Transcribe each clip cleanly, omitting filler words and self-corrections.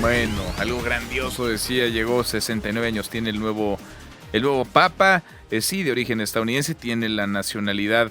Bueno, algo grandioso decía, llegó 69 años, tiene el nuevo papa, sí, de origen estadounidense, tiene la nacionalidad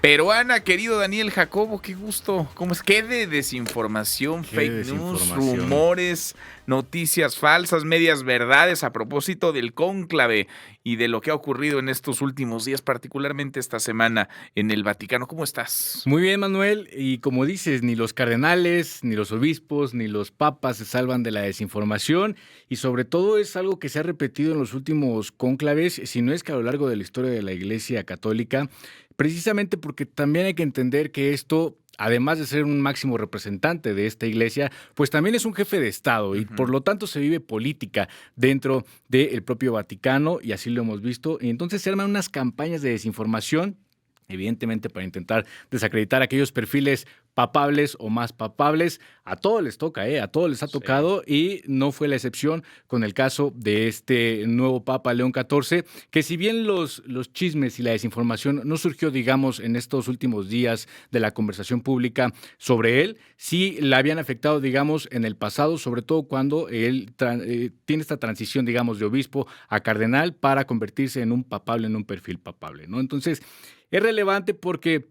peruana, querido Daniel Jacobo, qué gusto. ¿Cómo es? ¿Qué de desinformación, Qué fake news, desinformación. rumores, noticias falsas, medias verdades a propósito del cónclave y de lo que ha ocurrido en estos últimos días, particularmente esta semana en el Vaticano? ¿Cómo estás? Muy bien, Manuel. Y como dices, ni los cardenales, ni los obispos, ni los papas se salvan de la desinformación. Y sobre todo es algo que se ha repetido en los últimos cónclaves, si no es que a lo largo de la historia de la Iglesia Católica, precisamente porque también hay que entender que esto, además de ser un máximo representante de esta iglesia, pues también es un jefe de Estado y por Ujú. lo tanto se vive política dentro del propio Vaticano y así lo hemos visto. Y entonces se arman unas campañas de desinformación, evidentemente para intentar desacreditar aquellos perfiles papables o más papables. A todos les toca, a todos les ha Sí. tocado y no fue la excepción con el caso de este nuevo Papa León XIV, que si bien los chismes y la desinformación no surgió, digamos, en estos últimos días de la conversación pública sobre él, sí la habían afectado, digamos, en el pasado, sobre todo cuando él tiene esta transición, digamos, de obispo a cardenal para convertirse en un papable, en un perfil papable, ¿no? Entonces, es relevante porque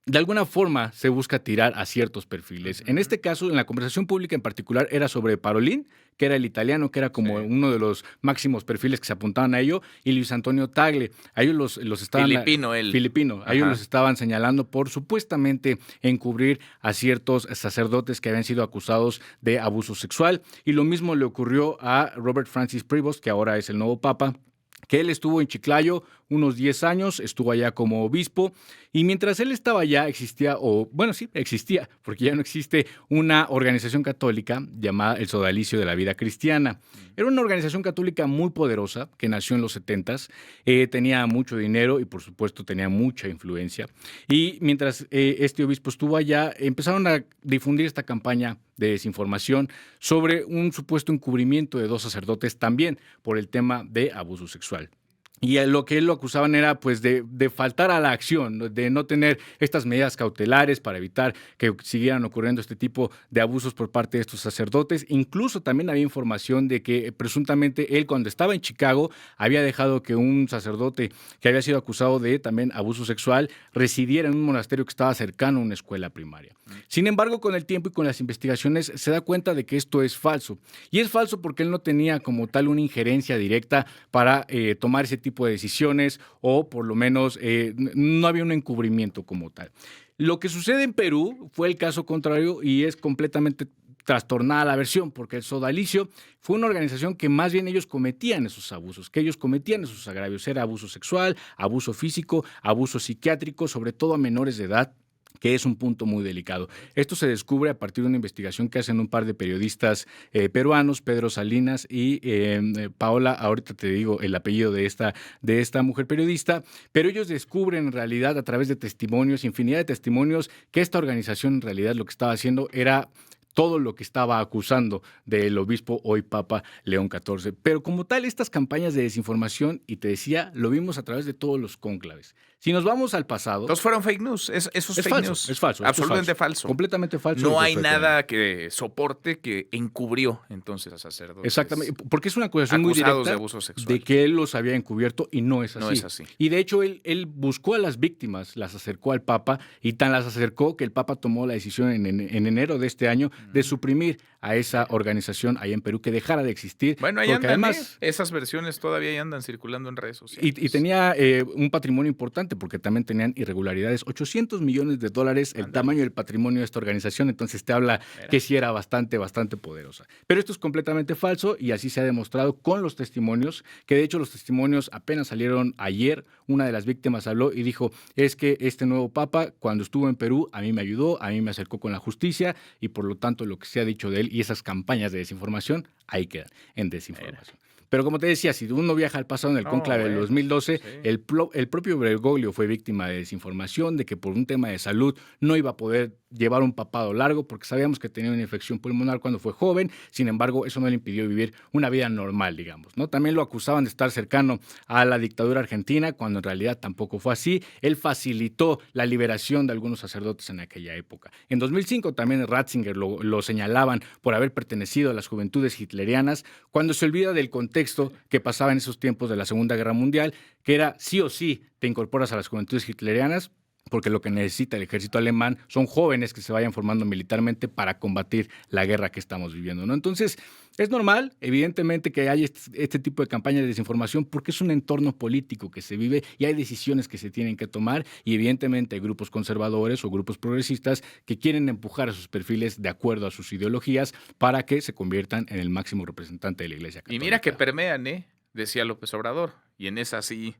de alguna forma se busca tirar a ciertos perfiles. En Ujú. este caso, en la conversación pública en particular, era sobre Parolín, que era el italiano, que era Sí. como uno de los máximos perfiles que se apuntaban a ello, y Luis Antonio Tagle. A ellos los estaban, Filipino él. filipino, a ellos los Ajá. estaban señalando por supuestamente encubrir a ciertos sacerdotes que habían sido acusados de abuso sexual. Y lo mismo le ocurrió a Robert Francis Prevost, que ahora es el nuevo papa, que él estuvo en Chiclayo unos 10 años, estuvo allá como obispo, y mientras él estaba allá existía, o bueno, sí, existía, porque ya no existe una organización católica llamada el Sodalicio de la Vida Cristiana. Era una organización católica muy poderosa que nació en los 70s, tenía mucho dinero y por supuesto tenía mucha influencia. Y mientras este obispo estuvo allá, empezaron a difundir esta campaña de desinformación sobre un supuesto encubrimiento de dos sacerdotes también por el tema de abuso sexual. Y a lo que él lo acusaban era pues de faltar a la acción, ¿no? De no tener estas medidas cautelares para evitar que siguieran ocurriendo este tipo de abusos por parte de estos sacerdotes. Incluso también había información de que presuntamente él, cuando estaba en Chicago, había dejado que un sacerdote que había sido acusado de también abuso sexual residiera en un monasterio que estaba cercano a una escuela primaria. Sin embargo, con el tiempo y con las investigaciones se da cuenta de que esto es falso. Y es falso porque él no tenía como tal una injerencia directa para tomar ese tipo de decisiones o por lo menos no había un encubrimiento como tal. Lo que sucede en Perú fue el caso contrario y es completamente trastornada la versión, porque el Sodalicio fue una organización que más bien ellos cometían esos abusos, que ellos cometían esos agravios. Era abuso sexual, abuso físico, abuso psiquiátrico, sobre todo a menores de edad, que es un punto muy delicado. Esto se descubre a partir de una investigación que hacen un par de periodistas peruanos, Pedro Salinas y Paola, ahorita te digo el apellido de esta mujer periodista, pero ellos descubren en realidad a través de testimonios, infinidad de testimonios, que esta organización en realidad lo que estaba haciendo era todo lo que estaba acusando del obispo hoy Papa León XIV. Pero como tal, estas campañas de desinformación, y te decía, lo vimos a través de todos los cónclaves. Si nos vamos al pasado, Entonces fueron fake news, eso es fake news, es falso, esto es absolutamente falso, falso. completamente falso lo No que hay fue con él. nada que soporte que encubrió entonces a Exactamente, sacerdotes porque es una acusación muy acusados de directa abuso de sexual. que él los había encubierto y no es No es así. así. Y de hecho él buscó a las víctimas, las acercó al Papa y tan las acercó que el Papa tomó la decisión en enero de este año de suprimir a esa Mira. organización ahí en Perú, que dejara de existir, Bueno, ahí porque andan, además esas versiones todavía ahí andan circulando en redes y sociales. tenía un patrimonio importante porque también tenían irregularidades. $800 millones, el Ándale, tamaño del patrimonio de esta organización. Entonces te habla mira. que sí era bastante, bastante poderosa. Pero esto es completamente falso y así se ha demostrado con los testimonios, que de hecho los testimonios apenas salieron ayer. Una de las víctimas habló y dijo, es que este nuevo papa, cuando estuvo en Perú, a mí me ayudó, a mí me acercó con la justicia y por lo tanto lo que se ha dicho de él y esas campañas de desinformación, ahí quedan, en Mira. desinformación. Pero como te decía, si uno viaja al pasado en el No, cónclave del bueno, 2012, sí. el propio Bergoglio fue víctima de desinformación, de que por un tema de salud no iba a poder llevar un papado largo porque sabíamos que tenía una infección pulmonar cuando fue joven. Sin embargo, eso no le impidió vivir una vida normal, digamos, ¿no? También lo acusaban de estar cercano a la dictadura argentina, cuando en realidad tampoco fue así. Él facilitó la liberación de algunos sacerdotes en aquella época. En 2005 también Ratzinger lo señalaban por haber pertenecido a las juventudes hitlerianas, cuando se olvida del contexto que pasaba en esos tiempos de la Segunda Guerra Mundial, que era sí o sí te incorporas a las juventudes hitlerianas, porque lo que necesita el ejército alemán son jóvenes que se vayan formando militarmente para combatir la guerra que estamos viviendo, ¿no? Entonces, es normal, evidentemente, que haya este tipo de campaña de desinformación porque es un entorno político que se vive y hay decisiones que se tienen que tomar y evidentemente hay grupos conservadores o grupos progresistas que quieren empujar a sus perfiles de acuerdo a sus ideologías para que se conviertan en el máximo representante de la Iglesia Católica. Y mira que permean, decía López Obrador, y en esa sí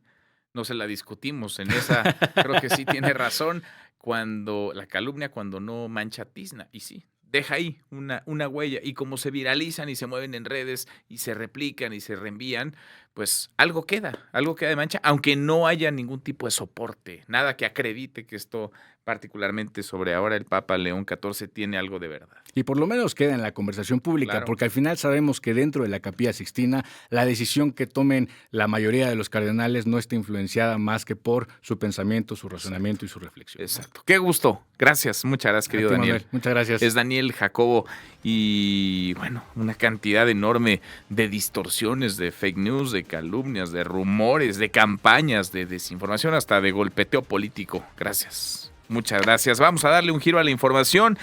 no se la discutimos, en esa creo que sí tiene razón, cuando la calumnia, cuando no mancha tizna, y sí, deja ahí una huella, y como se viralizan y se mueven en redes y se replican y se reenvían, pues algo queda de mancha, aunque no haya ningún tipo de soporte, nada que acredite que esto, particularmente sobre ahora el Papa León XIV, tiene algo de verdad. Y por lo menos queda en la conversación pública, Claro. porque al final sabemos que dentro de la Capilla Sixtina la decisión que tomen la mayoría de los cardenales no está influenciada más que por su pensamiento, su razonamiento y su reflexión. Exacto. Qué gusto. Gracias. Muchas gracias, querido Daniel. Manuel, muchas gracias. Es Daniel Jacobo y, bueno, una cantidad enorme de distorsiones, de fake news, de calumnias, de rumores, de campañas, de desinformación, hasta de golpeteo político. Gracias. Muchas gracias. Vamos a darle un giro a la información.